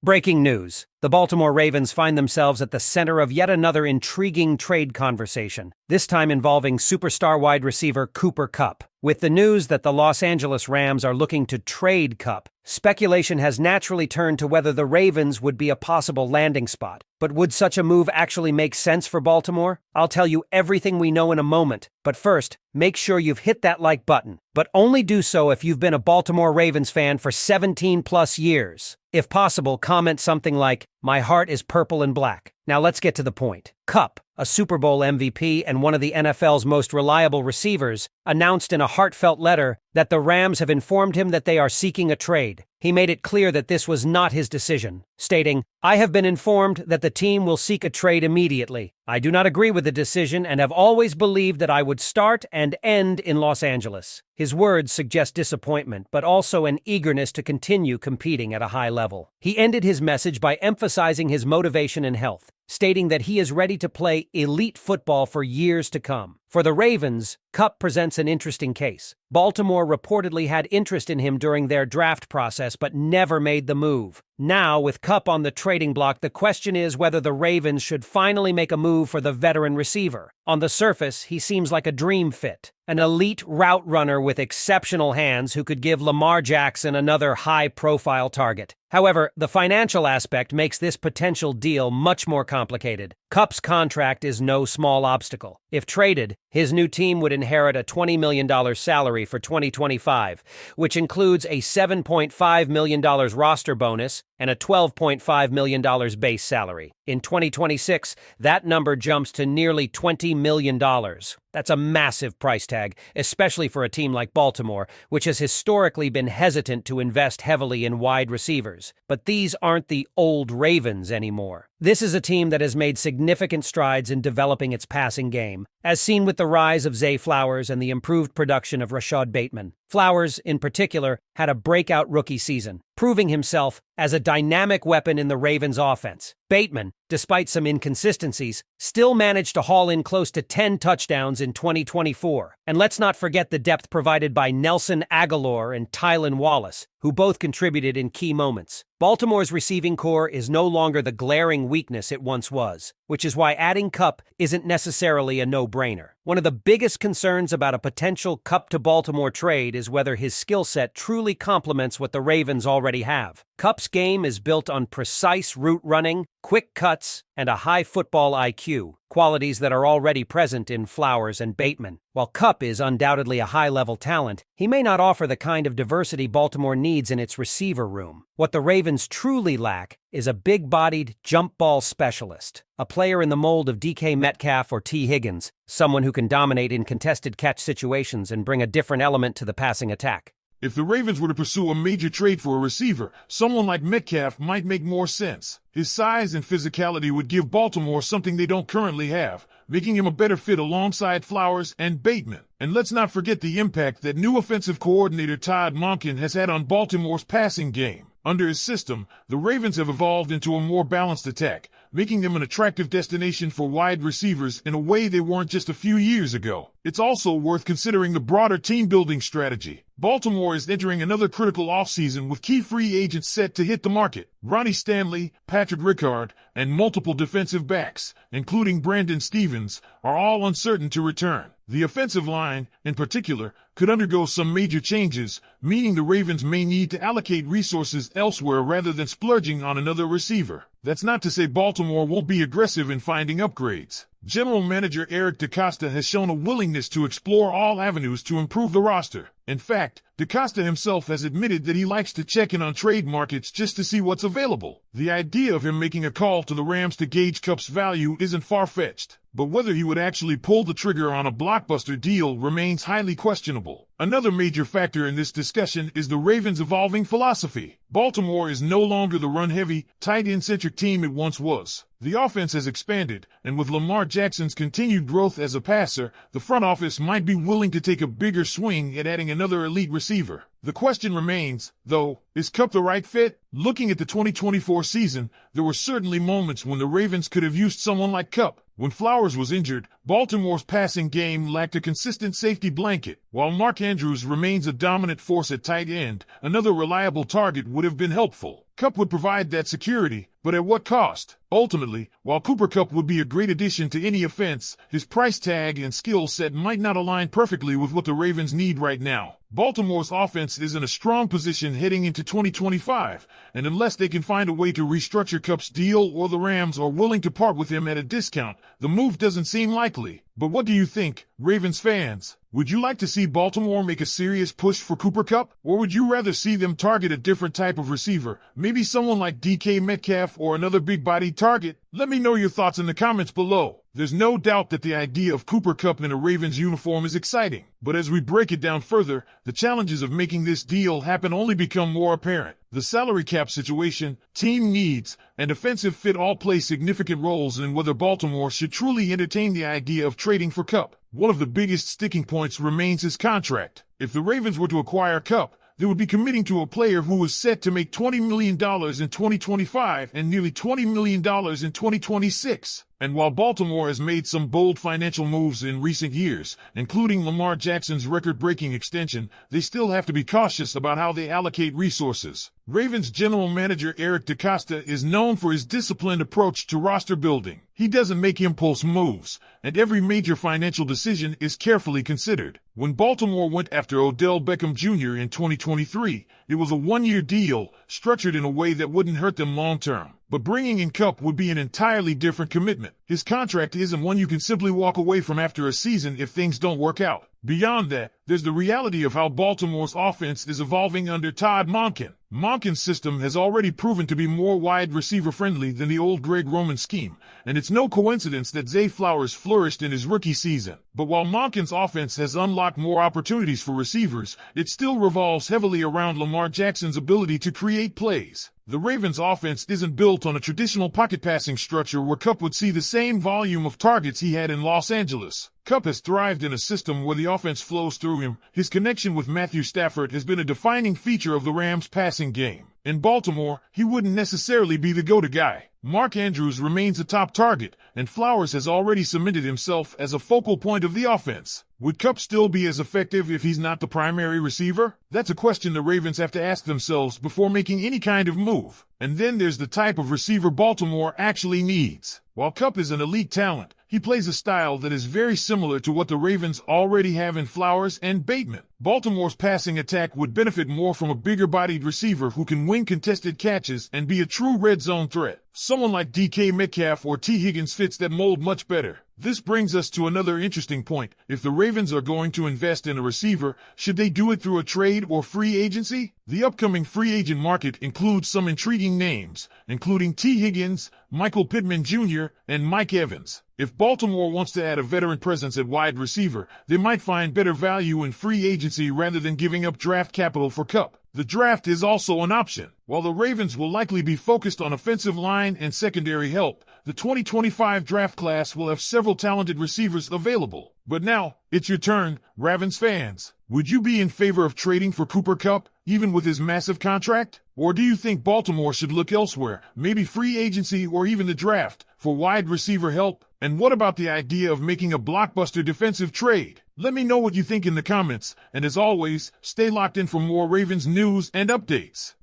Breaking news. The Baltimore Ravens find themselves at the center of yet another intriguing trade conversation, this time involving superstar wide receiver Kupp. With the news that the Los Angeles Rams are looking to trade Kupp, speculation has naturally turned to whether the Ravens would be a possible landing spot. But would such a move actually make sense for Baltimore? I'll tell you everything we know in a moment, but first, make sure you've hit that like button. But only do so if you've been a Baltimore Ravens fan for 17 plus years. If possible, comment something like, "My heart is purple and black." Now let's get to the point. Kupp, a Super Bowl MVP and one of the NFL's most reliable receivers, announced in a heartfelt letter that the Rams have informed him that they are seeking a trade. He made it clear that this was not his decision, stating, "I have been informed that the team will seek a trade immediately. I do not agree with the decision and have always believed that I would start and end in Los Angeles." His words suggest disappointment, but also an eagerness to continue competing at a high level. He ended his message by emphasizing his motivation and health, stating that he is ready to play elite football for years to come. For the Ravens, Kupp presents an interesting case. Baltimore reportedly had interest in him during their draft process but never made the move. Now, with Kupp on the trading block, the question is whether the Ravens should finally make a move for the veteran receiver. On the surface, he seems like a dream fit, an elite route runner with exceptional hands who could give Lamar Jackson another high-profile target. However, the financial aspect makes this potential deal much more complicated. Kupp's contract is no small obstacle. If traded, his new team would inherit a $20 million salary for 2025, which includes a $7.5 million roster bonus and a $12.5 million base salary. In 2026, that number jumps to nearly $20 million. That's a massive price tag, especially for a team like Baltimore, which has historically been hesitant to invest heavily in wide receivers. But these aren't the old Ravens anymore. This is a team that has made significant strides in developing its passing game, as seen with the rise of Zay Flowers and the improved production of Rashad Bateman. Flowers, in particular, had a breakout rookie season, proving himself as a dynamic weapon in the Ravens' offense. Bateman, despite some inconsistencies, still managed to haul in close to 10 touchdowns in 2024. And let's not forget the depth provided by Nelson Agholor and Tylan Wallace, who both contributed in key moments. Baltimore's receiving core is no longer the glaring weakness it once was, which is why adding Kupp isn't necessarily a no-brainer. One of the biggest concerns about a potential Kupp to Baltimore trade is whether his skill set truly complements what the Ravens already have. Kupp's game is built on precise route running, quick cuts, and a high football IQ, qualities that are already present in Flowers and Bateman. While Kupp is undoubtedly a high-level talent, he may not offer the kind of diversity Baltimore needs in its receiver room. What the Ravens truly lack is a big-bodied jump ball specialist, a player in the mold of DK Metcalf or T. Higgins, someone who can dominate in contested catch situations and bring a different element to the passing attack. If the Ravens were to pursue a major trade for a receiver, someone like Metcalf might make more sense. His size and physicality would give Baltimore something they don't currently have, making him a better fit alongside Flowers and Bateman. And let's not forget the impact that new offensive coordinator Todd Monken has had on Baltimore's passing game. Under his system, the Ravens have evolved into a more balanced attack, making them an attractive destination for wide receivers in a way they weren't just a few years ago. It's also worth considering the broader team-building strategy. Baltimore is entering another critical offseason with key free agents set to hit the market. Ronnie Stanley, Patrick Ricard, and multiple defensive backs, including Brandon Stevens, are all uncertain to return. The offensive line, in particular, could undergo some major changes, meaning the Ravens may need to allocate resources elsewhere rather than splurging on another receiver. That's not to say Baltimore won't be aggressive in finding upgrades. General Manager Eric DeCosta has shown a willingness to explore all avenues to improve the roster. In fact, DeCosta himself has admitted that he likes to check in on trade markets just to see what's available. The idea of him making a call to the Rams to gauge Kupp's value isn't far-fetched, but whether he would actually pull the trigger on a blockbuster deal remains highly questionable. Another major factor in this discussion is the Ravens' evolving philosophy. Baltimore is no longer the run-heavy, tight-end-centric team it once was. The offense has expanded, and with Lamar Jackson's continued growth as a passer, the front office might be willing to take a bigger swing at adding another elite receiver. The question remains, though, is Kupp the right fit? Looking at the 2024 season, there were certainly moments when the Ravens could have used someone like Kupp. When Flowers was injured, Baltimore's passing game lacked a consistent safety blanket. While Mark Andrews remains a dominant force at tight end, another reliable target would have been helpful. Kupp would provide that security, but at what cost? Ultimately, while Cooper Kupp would be a great addition to any offense, his price tag and skill set might not align perfectly with what the Ravens need right now. Baltimore's offense is in a strong position heading into 2025, and unless they can find a way to restructure Kupp's deal or the Rams are willing to part with him at a discount, the move doesn't seem likely. But what do you think, Ravens fans? Would you like to see Baltimore make a serious push for Cooper Kupp? Or would you rather see them target a different type of receiver, maybe someone like DK Metcalf or another big-bodied target? Let me know your thoughts in the comments below. There's no doubt that the idea of Cooper Kupp in a Ravens uniform is exciting, but as we break it down further, the challenges of making this deal happen only become more apparent. The salary cap situation, team needs, and offensive fit all play significant roles in whether Baltimore should truly entertain the idea of trading for Kupp. One of the biggest sticking points remains his contract. If the Ravens were to acquire Kupp, they would be committing to a player who is set to make $20 million in 2025 and nearly $20 million in 2026. And while Baltimore has made some bold financial moves in recent years, including Lamar Jackson's record-breaking extension, they still have to be cautious about how they allocate resources. Ravens general manager Eric DeCosta is known for his disciplined approach to roster building. He doesn't make impulse moves, and every major financial decision is carefully considered. When Baltimore went after Odell Beckham Jr. in 2023, it was a one-year deal structured in a way that wouldn't hurt them long-term. But bringing in Kupp would be an entirely different commitment. His contract isn't one you can simply walk away from after a season if things don't work out. Beyond that, there's the reality of how Baltimore's offense is evolving under Todd Monken. Monken's system has already proven to be more wide receiver friendly than the old Greg Roman scheme, and it's no coincidence that Zay Flowers flourished in his rookie season. But while Monken's offense has unlocked more opportunities for receivers, it still revolves heavily around Lamar Jackson's ability to create plays. The Ravens' offense isn't built on a traditional pocket passing structure where Kupp would see the same volume of targets he had in Los Angeles. Kupp has thrived in a system where the offense flows through him. His connection with Matthew Stafford has been a defining feature of the Rams' passing game. In Baltimore, he wouldn't necessarily be the go-to guy. Mark Andrews remains a top target, and Flowers has already cemented himself as a focal point of the offense. Would Kupp still be as effective if he's not the primary receiver? That's a question the Ravens have to ask themselves before making any kind of move. And then there's the type of receiver Baltimore actually needs. While Kupp is an elite talent, he plays a style that is very similar to what the Ravens already have in Flowers and Bateman. Baltimore's passing attack would benefit more from a bigger-bodied receiver who can win contested catches and be a true red zone threat. Someone like DK Metcalf or T. Higgins fits that mold much better. This brings us to another interesting point. If the Ravens are going to invest in a receiver, should they do it through a trade or free agency? The upcoming free agent market includes some intriguing names, including T. Higgins, Michael Pittman Jr., and Mike Evans. If Baltimore wants to add a veteran presence at wide receiver, they might find better value in free agency rather than giving up draft capital for Kupp. The draft is also an option. While the Ravens will likely be focused on offensive line and secondary help, the 2025 draft class will have several talented receivers available. But now, it's your turn, Ravens fans. Would you be in favor of trading for Cooper Kupp, even with his massive contract? Or do you think Baltimore should look elsewhere, maybe free agency or even the draft, for wide receiver help? And what about the idea of making a blockbuster defensive trade? Let me know what you think in the comments, and as always, stay locked in for more Ravens news and updates.